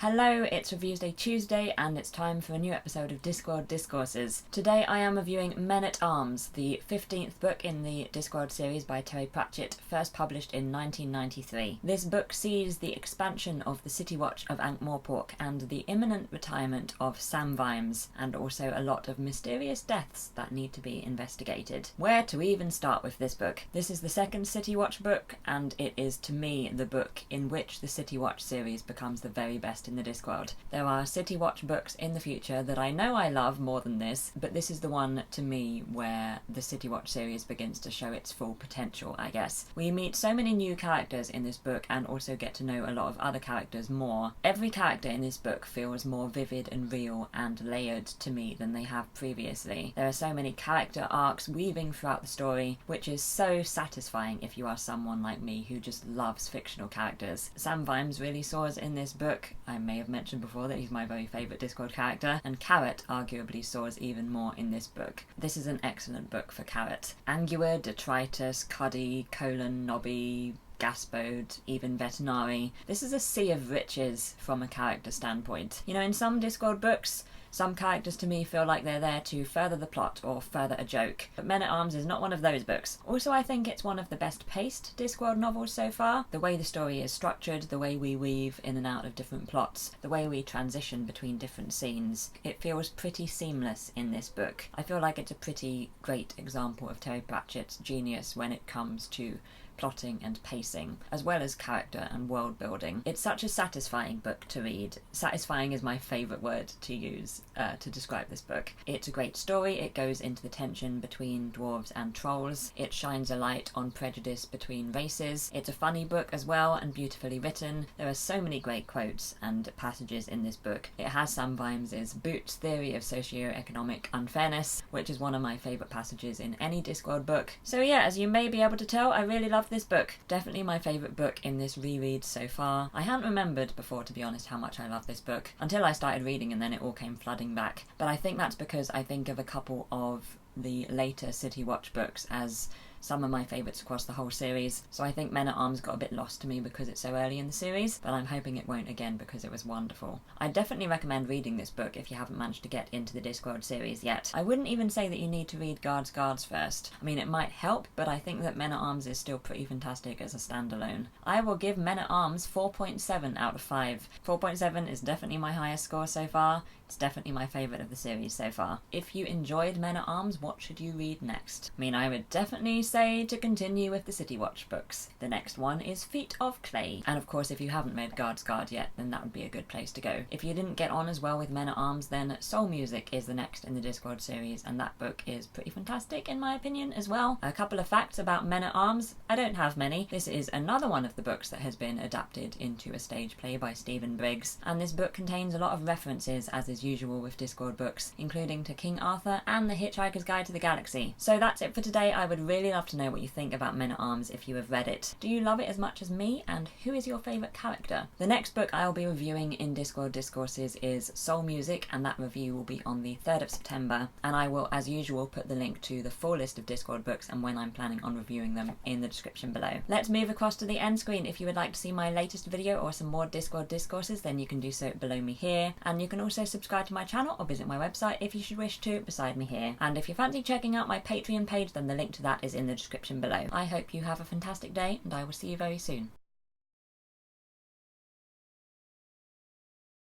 Hello, it's Reviews Day Tuesday and it's time for a new episode of Discworld Discourses. Today I am reviewing Men-at-Arms, the 15th book in the Discworld series by Terry Pratchett, first published in 1993. This book sees the expansion of the City Watch of Ankh-Morpork and the imminent retirement of Sam Vimes, and also a lot of mysterious deaths that need to be investigated. Where to even start with this book? This is the second City Watch book, and it is to me the book in which the City Watch series becomes the very best in the Discworld. There are City Watch books in the future that I know I love more than this, but this is the one to me where the City Watch series begins to show its full potential, I guess. We meet so many new characters in this book and also get to know a lot of other characters more. Every character in this book feels more vivid and real and layered to me than they have previously. There are so many character arcs weaving throughout the story, which is so satisfying if you are someone like me who just loves fictional characters. Sam Vimes really soars in this book. I may have mentioned before that he's my very favourite Discworld character, and Carrot arguably soars even more in this book. This is an excellent book for Carrot. Angua, Detritus, Cuddy, Colon, Nobby, Gaspode, even Vetinari. This is a sea of riches from a character standpoint. You know, in some Discworld books, some characters to me feel like they're there to further the plot or further a joke, but Men-at-Arms is not one of those books. Also, I think it's one of the best paced Discworld novels so far. The way the story is structured, the way we weave in and out of different plots, the way we transition between different scenes, it feels pretty seamless in this book. I feel like it's a pretty great example of Terry Pratchett's genius when it comes to plotting and pacing, as well as character and world building. It's such a satisfying book to read. Satisfying is my favourite word to use to describe this book. It's a great story. It goes into the tension between dwarves and trolls. It shines a light on prejudice between races. It's a funny book as well and beautifully written. There are so many great quotes and passages in this book. It has Sam Vimes' Boots' theory of socio-economic unfairness, which is one of my favourite passages in any Discworld book. So yeah, as you may be able to tell, I really love this book. Definitely my favourite book in this reread so far. I hadn't remembered before, to be honest, how much I love this book until I started reading, and then it all came flooding back. But I think that's because I think of a couple of the later City Watch books as some of my favourites across the whole series, so I think Men-at-Arms got a bit lost to me because it's so early in the series, but I'm hoping it won't again because it was wonderful. I definitely recommend reading this book if you haven't managed to get into the Discworld series yet. I wouldn't even say that you need to read Guards first. I mean, it might help, but I think that Men-at-Arms is still pretty fantastic as a standalone. I will give Men-at-Arms 4.7 out of 5. 4.7 is definitely my highest score so far. It's definitely my favourite of the series so far. If you enjoyed Men-at-Arms, what should you read next? I mean, I would definitely say to continue with the City Watch books. The next one is Feet of Clay. And of course, if you haven't read Guards yet, then that would be a good place to go. If you didn't get on as well with Men-at-Arms, then Soul Music is the next in the Discworld series, and that book is pretty fantastic in my opinion as well. A couple of facts about Men-at-Arms. I don't have many. This is another one of the books that has been adapted into a stage play by Stephen Briggs, and this book contains a lot of references, as is usual with Discworld books, including to King Arthur and The Hitchhiker's Guide to the Galaxy. So that's it for today. I would really love to know what you think about Men-at-Arms if you have read it. Do you love it as much as me, and who is your favourite character? The next book I'll be reviewing in Discworld Discourses is Soul Music, and that review will be on the 3rd of September, and I will, as usual, put the link to the full list of Discworld books and when I'm planning on reviewing them in the description below. Let's move across to the end screen. If you would like to see my latest video or some more Discworld Discourses, then you can do so below me here, and you can also subscribe to my channel or visit my website if you should wish to beside me here. And if you fancy checking out my Patreon page, then the link to that is in the description below. I hope you have a fantastic day, and I will see you very soon.